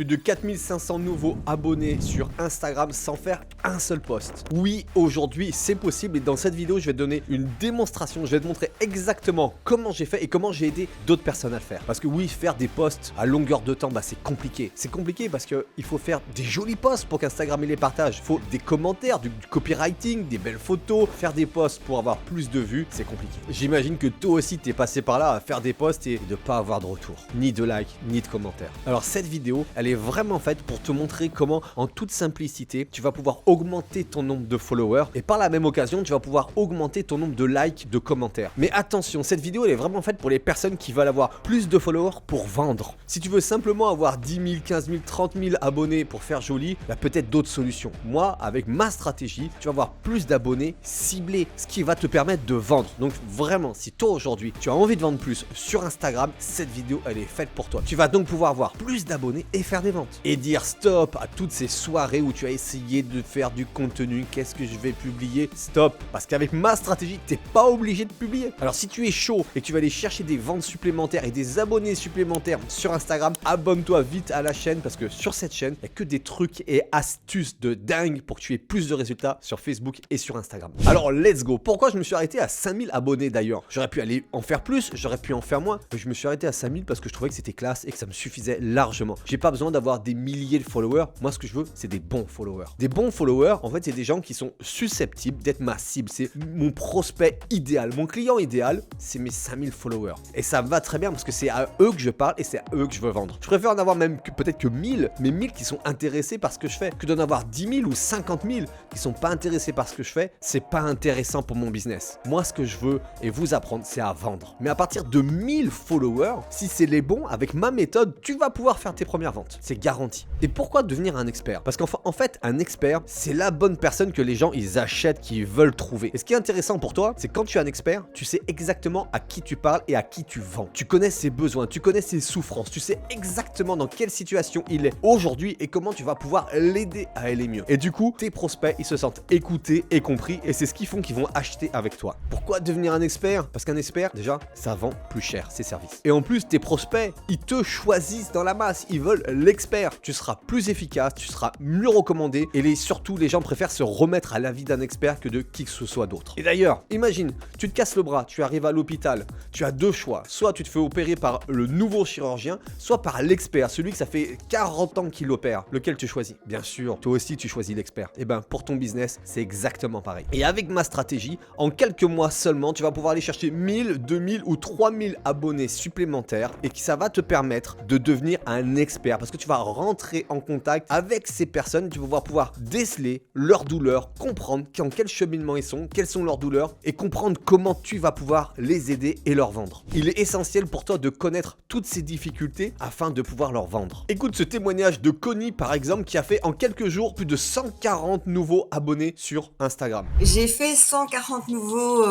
Plus de 4500 nouveaux abonnés sur Instagram sans faire un seul post. Oui, aujourd'hui, c'est possible et dans cette vidéo, je vais te donner une démonstration. Je vais te montrer exactement comment j'ai fait et comment j'ai aidé d'autres personnes à le faire. Parce que oui, faire des posts à longueur de temps, c'est compliqué. C'est compliqué parce qu'il faut faire des jolis posts pour qu'Instagram les partage. Il faut des commentaires, du copywriting, des belles photos. Faire des posts pour avoir plus de vues, c'est compliqué. J'imagine que toi aussi, t'es passé par là à faire des posts et de pas avoir de retour. Ni de likes, ni de commentaires. Alors cette vidéo, elle est vraiment faite pour te montrer comment, en toute simplicité, tu vas pouvoir augmenter ton nombre de followers et par la même occasion, tu vas pouvoir augmenter ton nombre de likes, de commentaires. Mais attention, cette vidéo, elle est vraiment faite pour les personnes qui veulent avoir plus de followers pour vendre. Si tu veux simplement avoir 10 000, 15 000, 30 000 abonnés pour faire joli, il y a peut-être d'autres solutions. Moi, avec ma stratégie, tu vas avoir plus d'abonnés ciblés, ce qui va te permettre de vendre. Donc vraiment, si toi aujourd'hui, tu as envie de vendre plus sur Instagram, cette vidéo, elle est faite pour toi. Tu vas donc pouvoir avoir plus d'abonnés et faire des ventes. Et dire stop à toutes ces soirées où tu as essayé de faire du contenu, qu'est-ce que je vais publier? Stop, parce qu'avec ma stratégie, tu n'es pas obligé de publier. Alors si tu es chaud et que tu vas aller chercher des ventes supplémentaires et des abonnés supplémentaires sur Instagram, abonne-toi vite à la chaîne parce que sur cette chaîne, il n'y a que des trucs et astuces de dingue pour que tu aies plus de résultats sur Facebook et sur Instagram. Alors let's go. Pourquoi je me suis arrêté à 5000 abonnés d'ailleurs? J'aurais pu aller en faire plus, j'aurais pu en faire moins, mais je me suis arrêté à 5000 parce que je trouvais que c'était classe et que ça me suffisait largement. J'ai pas besoin d'avoir des milliers de followers. Moi, ce que je veux, c'est des bons followers. Des bons followers, en fait, c'est des gens qui sont susceptibles d'être ma cible. C'est mon prospect idéal. Mon client idéal, c'est mes 5000 followers. Et ça va très bien parce que c'est à eux que je parle et c'est à eux que je veux vendre. Je préfère en avoir même peut-être que 1000, mais 1000 qui sont intéressés par ce que je fais, que d'en avoir 10 000 ou 50 000 qui sont pas intéressés par ce que je fais. C'est pas intéressant pour mon business. Moi, ce que je veux et vous apprendre, c'est à vendre. Mais à partir de 1000 followers, si c'est les bons, avec ma méthode, tu vas pouvoir faire tes premières ventes. C'est garanti. Et pourquoi devenir un expert? Parce qu'en fait, un expert, c'est la bonne personne que les gens, ils achètent, qu'ils veulent trouver. Et ce qui est intéressant pour toi, c'est quand tu es un expert, tu sais exactement à qui tu parles et à qui tu vends. Tu connais ses besoins, tu connais ses souffrances, tu sais exactement dans quelle situation il est aujourd'hui et comment tu vas pouvoir l'aider à aller mieux. Et du coup, tes prospects, ils se sentent écoutés et compris et c'est ce qu'ils font qu'ils vont acheter avec toi. Pourquoi devenir un expert? Parce qu'un expert, déjà, ça vend plus cher ses services. Et en plus, tes prospects, ils te choisissent dans la masse, ils veulent l'expert. Tu seras plus efficace, tu seras mieux recommandé et surtout, les gens préfèrent se remettre à l'avis d'un expert que de qui que ce soit d'autre. Et d'ailleurs, imagine, tu te casses le bras, tu arrives à l'hôpital, tu as deux choix. Soit tu te fais opérer par le nouveau chirurgien, soit par l'expert, celui que ça fait 40 ans qu'il opère. Lequel tu choisis? Bien sûr, toi aussi tu choisis l'expert. Et ben pour ton business, c'est exactement pareil. Et avec ma stratégie, en quelques mois seulement, tu vas pouvoir aller chercher 1000, 2000 ou 3000 abonnés supplémentaires et ça va te permettre de devenir un expert parce que tu vas rentrer en contact avec ces personnes, tu vas pouvoir déceler leurs douleurs, comprendre dans quel cheminement ils sont, quelles sont leurs douleurs et comprendre comment tu vas pouvoir les aider et leur vendre. Il est essentiel pour toi de connaître toutes ces difficultés afin de pouvoir leur vendre. Écoute ce témoignage de Connie par exemple qui a fait en quelques jours plus de 140 nouveaux abonnés sur Instagram. J'ai fait 140 nouveaux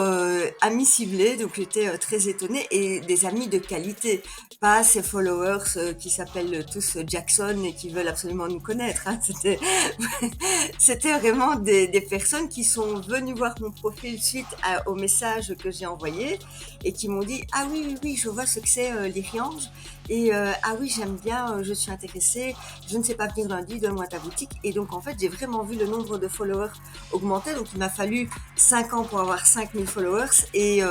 amis ciblés, donc j'étais très étonnée et des amis de qualité, pas ces followers qui s'appellent tous Jackson et qui veulent absolument nous connaître. Hein. C'était vraiment des personnes qui sont venues voir mon profil suite au message que j'ai envoyé et qui m'ont dit « Ah oui, oui, oui, je vois ce que c'est l'Iriange et ah oui, j'aime bien, je suis intéressée, je ne sais pas venir lundi, donne-moi ta boutique. » Et donc en fait, j'ai vraiment vu le nombre de followers augmenter, donc il m'a fallu 5 ans pour avoir 5000 followers et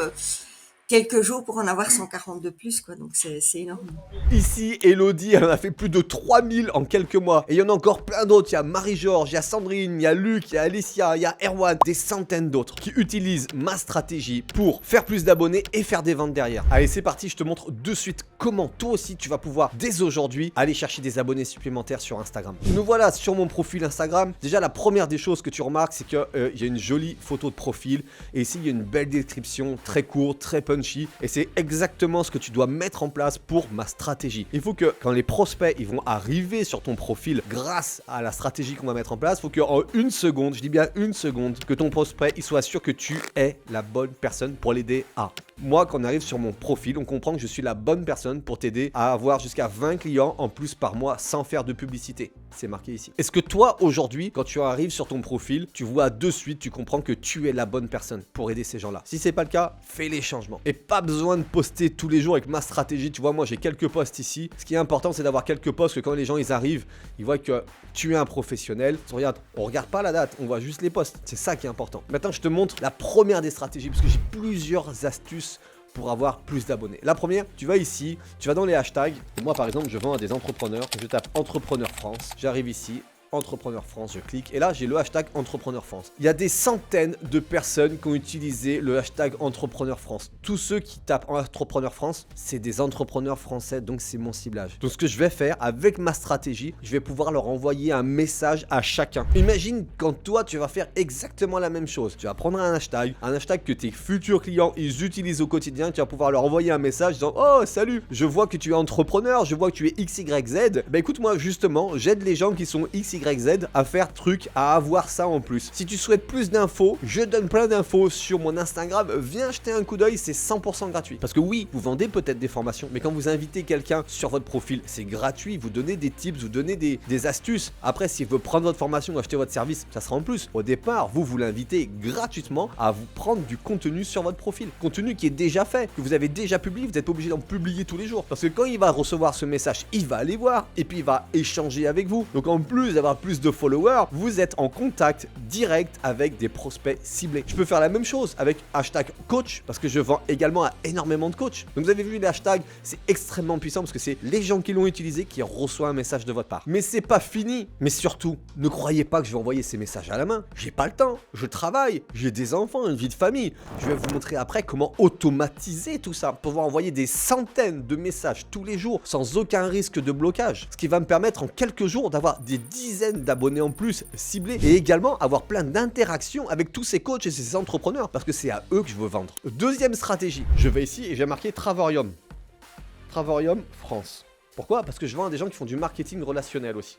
quelques jours pour en avoir 140 de plus, quoi. Donc c'est énorme. Ici, Elodie, elle en a fait plus de 3000 en quelques mois. Et il y en a encore plein d'autres. Il y a Marie-Georges, il y a Sandrine, il y a Luc, il y a Alicia, il y a Erwan, des centaines d'autres qui utilisent ma stratégie pour faire plus d'abonnés et faire des ventes derrière. Allez, c'est parti, je te montre de suite comment toi aussi tu vas pouvoir dès aujourd'hui aller chercher des abonnés supplémentaires sur Instagram. Nous voilà sur mon profil Instagram. Déjà, la première des choses que tu remarques, c'est qu'il y a une jolie photo de profil. Et ici, il y a une belle description très courte, très punchy. Et c'est exactement ce que tu dois mettre en place pour ma stratégie. Il faut que quand les prospects ils vont arriver sur ton profil grâce à la stratégie qu'on va mettre en place, il faut qu'en une seconde, je dis bien une seconde, que ton prospect il soit sûr que tu es la bonne personne pour l'aider à. Moi, quand on arrive sur mon profil, on comprend que je suis la bonne personne pour t'aider à avoir jusqu'à 20 clients en plus par mois sans faire de publicité. C'est marqué ici. Est-ce que toi, aujourd'hui, quand tu arrives sur ton profil, tu vois de suite, tu comprends que tu es la bonne personne pour aider ces gens-là? Si c'est pas le cas, fais les changements. Et pas besoin de poster tous les jours avec ma stratégie. Tu vois, moi j'ai quelques posts ici. Ce qui est important, c'est d'avoir quelques posts que quand les gens ils arrivent, ils voient que tu es un professionnel. Regarde, on regarde pas la date, on voit juste les posts. C'est ça qui est important. Maintenant, je te montre la première des stratégies parce que j'ai plusieurs astuces pour avoir plus d'abonnés. La première, tu vas ici, tu vas dans les hashtags. Moi par exemple, je vends à des entrepreneurs. Je tape Entrepreneur France. J'arrive ici. Entrepreneur France, je clique et là j'ai le hashtag Entrepreneur France. Il y a des centaines de personnes qui ont utilisé le hashtag Entrepreneur France. Tous ceux qui tapent Entrepreneur France, c'est des entrepreneurs français, donc c'est mon ciblage. Donc ce que je vais faire avec ma stratégie, je vais pouvoir leur envoyer un message à chacun. Imagine quand toi tu vas faire exactement la même chose. Tu vas prendre un hashtag que tes futurs clients ils utilisent au quotidien, tu vas pouvoir leur envoyer un message disant oh salut, je vois que tu es entrepreneur, je vois que tu es XYZ. Bah écoute moi justement, j'aide les gens qui sont XYZ à faire truc, à avoir ça en plus. Si tu souhaites plus d'infos, je donne plein d'infos sur mon Instagram, viens jeter un coup d'œil, c'est 100% gratuit. Parce que oui, vous vendez peut-être des formations, mais quand vous invitez quelqu'un sur votre profil, c'est gratuit, vous donnez des tips, vous donnez des astuces. Après, s'il veut prendre votre formation ou acheter votre service, ça sera en plus. Au départ, vous l'invitez gratuitement à vous prendre du contenu sur votre profil. Contenu qui est déjà fait, que vous avez déjà publié, vous n'êtes pas obligé d'en publier tous les jours. Parce que quand il va recevoir ce message, il va aller voir et puis il va échanger avec vous. Donc en plus d'avoir plus de followers, vous êtes en contact direct avec des prospects ciblés. Je peux faire la même chose avec hashtag coach parce que je vends également à énormément de coachs. Donc vous avez vu les hashtags, c'est extrêmement puissant parce que c'est les gens qui l'ont utilisé qui reçoivent un message de votre part. Mais c'est pas fini. Mais surtout, ne croyez pas que je vais envoyer ces messages à la main. J'ai pas le temps. Je travaille. J'ai des enfants, une vie de famille. Je vais vous montrer après comment automatiser tout ça pour pouvoir envoyer des centaines de messages tous les jours sans aucun risque de blocage. Ce qui va me permettre en quelques jours d'avoir des dizaines d'abonnés en plus ciblés et également avoir plein d'interactions avec tous ces coachs et ces entrepreneurs parce que c'est à eux que je veux vendre. Deuxième stratégie, je vais ici et j'ai marqué Travorium. Travorium France. Pourquoi? Parce que je vends à des gens qui font du marketing relationnel aussi.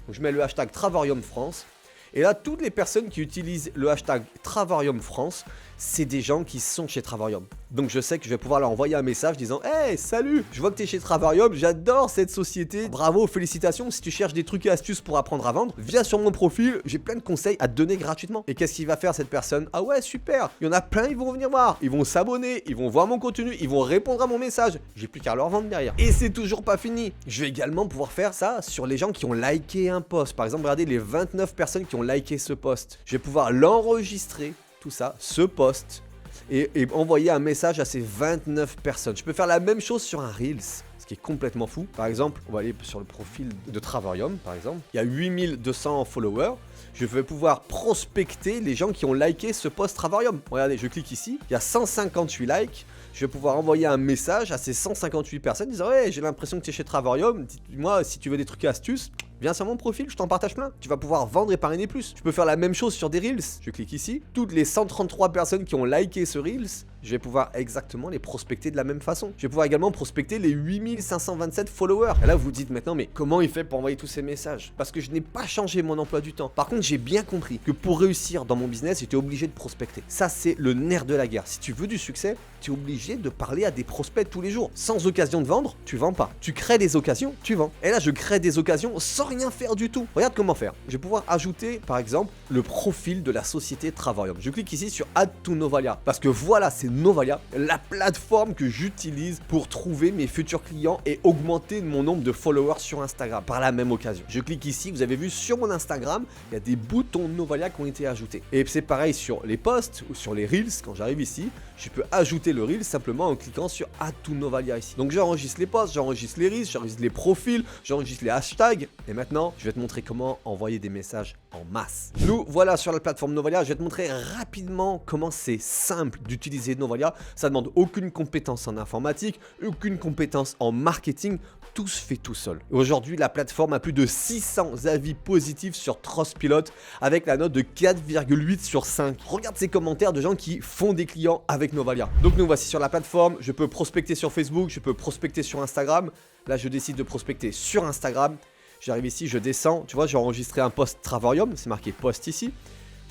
Donc je mets le hashtag Travorium France. Et là, toutes les personnes qui utilisent le hashtag Travorium France, c'est des gens qui sont chez Travorium. Donc je sais que je vais pouvoir leur envoyer un message disant hey, salut, je vois que tu es chez Travorium, j'adore cette société, bravo, félicitations, si tu cherches des trucs et astuces pour apprendre à vendre, viens sur mon profil, j'ai plein de conseils à te donner gratuitement. Et qu'est-ce qu'il va faire cette personne? Ah ouais, super, il y en a plein, ils vont venir voir, ils vont s'abonner, ils vont voir mon contenu, ils vont répondre à mon message, j'ai plus qu'à leur vendre derrière. Et c'est toujours pas fini, je vais également pouvoir faire ça sur les gens qui ont liké un post. Par exemple, regardez les 29 personnes qui ont liké ce post. Je vais pouvoir l'enregistrer, tout ça, ce post, et envoyer un message à ces 29 personnes. Je peux faire la même chose sur un Reels, ce qui est complètement fou. Par exemple, on va aller sur le profil de Travorium, par exemple. Il y a 8200 followers. Je vais pouvoir prospecter les gens qui ont liké ce post Travorium. Regardez, je clique ici, il y a 158 likes. Je vais pouvoir envoyer un message à ces 158 personnes disant ouais, j'ai l'impression que tu es chez Travorium, dis-moi si tu veux des trucs et astuces. Viens sur mon profil, je t'en partage plein. Tu vas pouvoir vendre et parrainer plus. Je peux faire la même chose sur des Reels. Je clique ici. Toutes les 133 personnes qui ont liké ce Reels, je vais pouvoir exactement les prospecter de la même façon. Je vais pouvoir également prospecter les 8527 followers. Et là, vous vous dites maintenant, mais comment il fait pour envoyer tous ces messages? Parce que je n'ai pas changé mon emploi du temps. Par contre, j'ai bien compris que pour réussir dans mon business, j'étais obligé de prospecter. Ça, c'est le nerf de la guerre. Si tu veux du succès, tu es obligé de parler à des prospects tous les jours. Sans occasion de vendre, tu vends pas. Tu crées des occasions, tu vends. Et là, je crée des occasions sans rien faire du tout. Regarde comment faire. Je vais pouvoir ajouter, par exemple, le profil de la société Travorium. Je clique ici sur Add to Novalia. Parce que voilà, c'est Novalia, la plateforme que j'utilise pour trouver mes futurs clients et augmenter mon nombre de followers sur Instagram par la même occasion. Je clique ici, vous avez vu sur mon Instagram, il y a des boutons Novalia qui ont été ajoutés. Et c'est pareil sur les posts ou sur les Reels. Quand j'arrive ici, je peux ajouter le Reel simplement en cliquant sur Add to Novalia ici. Donc j'enregistre les posts, j'enregistre les Reels, j'enregistre les profils, j'enregistre les hashtags. Et maintenant, je vais te montrer comment envoyer des messages en masse. Nous, voilà sur la plateforme Novalia. Je vais te montrer rapidement comment c'est simple d'utiliser Novalia. Ça demande aucune compétence en informatique, aucune compétence en marketing. Tout se fait tout seul. Aujourd'hui, la plateforme a plus de 600 avis positifs sur Trustpilot avec la note de 4,8 sur 5. Regarde ces commentaires de gens qui font des clients avec Novalia. Donc nous voici sur la plateforme. Je peux prospecter sur Facebook, je peux prospecter sur Instagram. Là, je décide de prospecter sur Instagram. J'arrive ici, je descends, tu vois, j'ai enregistré un post Travorium, c'est marqué post ici.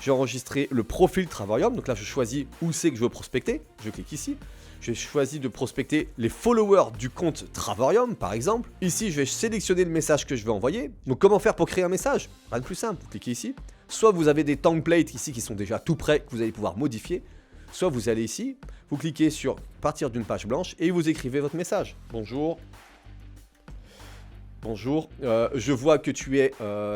J'ai enregistré le profil Travorium, donc là je choisis où c'est que je veux prospecter, je clique ici. J'ai choisi de prospecter les followers du compte Travorium par exemple. Ici je vais sélectionner le message que je veux envoyer. Donc comment faire pour créer un message? Rien de plus simple, vous cliquez ici. Soit vous avez des templates ici qui sont déjà tout prêts, que vous allez pouvoir modifier. Soit vous allez ici, vous cliquez sur partir d'une page blanche et vous écrivez votre message. Bonjour. Bonjour, je vois que tu es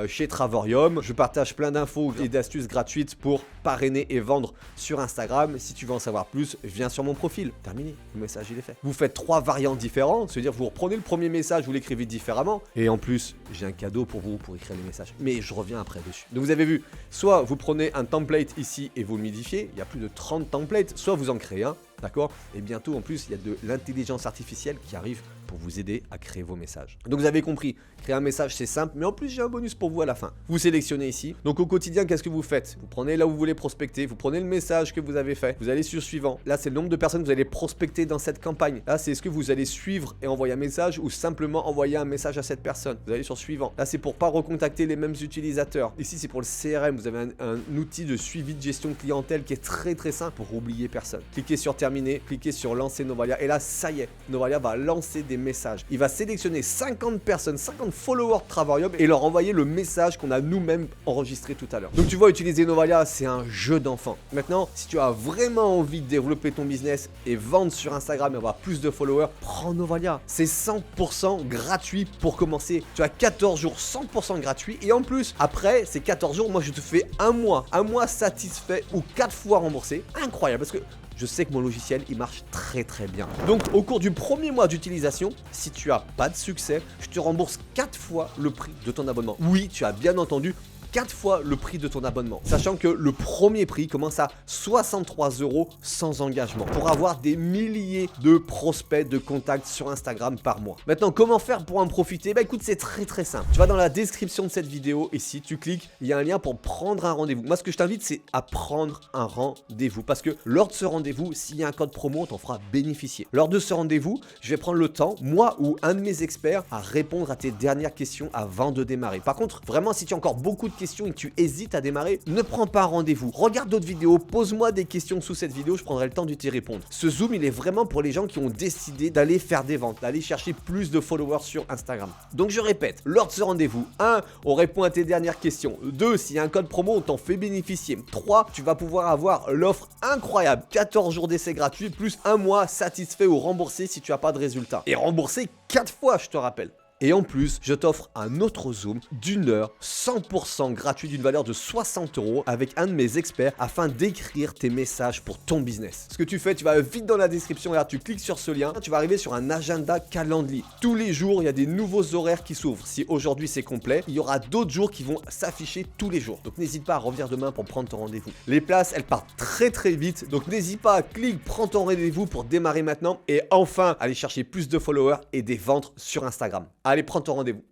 chez Travorium. Je partage plein d'infos et d'astuces gratuites pour parrainer et vendre sur Instagram. Si tu veux en savoir plus, viens sur mon profil. Terminé, le message il est fait. Vous faites 3 variantes différentes, c'est-à-dire vous reprenez le premier message, vous l'écrivez différemment. Et en plus, j'ai un cadeau pour vous pour écrire les messages. Mais je reviens après dessus. Donc vous avez vu, soit vous prenez un template ici et vous le modifiez. Il y a plus de 30 templates, soit vous en créez un. D'accord? Et bientôt, en plus, il y a de l'intelligence artificielle qui arrive pour vous aider à créer vos messages. Donc vous avez compris, créer un message c'est simple, mais en plus j'ai un bonus pour vous à la fin. Vous sélectionnez ici. Donc au quotidien, qu'est-ce que vous faites? Vous prenez là où vous voulez prospecter, vous prenez le message que vous avez fait, vous allez sur suivant. Là c'est le nombre de personnes que vous allez prospecter dans cette campagne. Là c'est est-ce que vous allez suivre et envoyer un message ou simplement envoyer un message à cette personne. Vous allez sur suivant. Là c'est pour pas recontacter les mêmes utilisateurs. Ici c'est pour le CRM, vous avez un outil de suivi de gestion clientèle qui est très simple pour oublier personne. Cliquez sur terminer, cliquez sur lancer Novalia et là ça y est, Novalia va lancer des messages. Il va sélectionner 50 personnes, 50 followers de Travorium et leur envoyer le message qu'on a nous-mêmes enregistré tout à l'heure. Donc tu vois, utiliser Novalia, c'est un jeu d'enfant. Maintenant, si tu as vraiment envie de développer ton business et vendre sur Instagram et avoir plus de followers, prends Novalia. C'est 100% gratuit pour commencer. Tu as 14 jours 100% gratuit et en plus, après ces 14 jours, moi je te fais un mois satisfait ou 4 fois remboursé. Incroyable parce que je sais que mon logiciel, il marche très bien. Donc, au cours du premier mois d'utilisation, si tu as pas de succès, je te rembourse 4 fois le prix de ton abonnement. Oui, tu as bien entendu, 4 fois le prix de ton abonnement. Sachant que le premier prix commence à 63 € sans engagement pour avoir des milliers de prospects, de contacts sur Instagram par mois. Maintenant, comment faire pour en profiter? Bah écoute, c'est très simple. Tu vas dans la description de cette vidéo ici, tu cliques, il y a un lien pour prendre un rendez-vous. Moi, ce que je t'invite, c'est à prendre un rendez-vous parce que lors de ce rendez-vous, s'il y a un code promo, on t'en fera bénéficier. Lors de ce rendez-vous, je vais prendre le temps, moi ou un de mes experts, à répondre à tes dernières questions avant de démarrer. Par contre, vraiment, si tu as encore beaucoup de questions et que tu hésites à démarrer, ne prends pas un rendez-vous. Regarde d'autres vidéos, pose-moi des questions sous cette vidéo, je prendrai le temps de t'y répondre. Ce Zoom, il est vraiment pour les gens qui ont décidé d'aller faire des ventes, d'aller chercher plus de followers sur Instagram. Donc je répète, lors de ce rendez-vous, 1, on répond à tes dernières questions. 2, s'il y a un code promo, on t'en fait bénéficier. 3, tu vas pouvoir avoir l'offre incroyable, 14 jours d'essai gratuit, plus un mois satisfait ou remboursé si tu n'as pas de résultat. Et remboursé 4 fois, je te rappelle. Et en plus, je t'offre un autre Zoom d'une heure, 100% gratuit d'une valeur de 60 € avec un de mes experts afin d'écrire tes messages pour ton business. Ce que tu fais, tu vas vite dans la description, là, tu cliques sur ce lien, tu vas arriver sur un agenda Calendly. Tous les jours, il y a des nouveaux horaires qui s'ouvrent. Si aujourd'hui c'est complet, il y aura d'autres jours qui vont s'afficher tous les jours. Donc n'hésite pas à revenir demain pour prendre ton rendez-vous. Les places, elles partent très vite, donc n'hésite pas, clique, prends ton rendez-vous pour démarrer maintenant et enfin aller chercher plus de followers et des ventes sur Instagram. Allez, prends ton rendez-vous.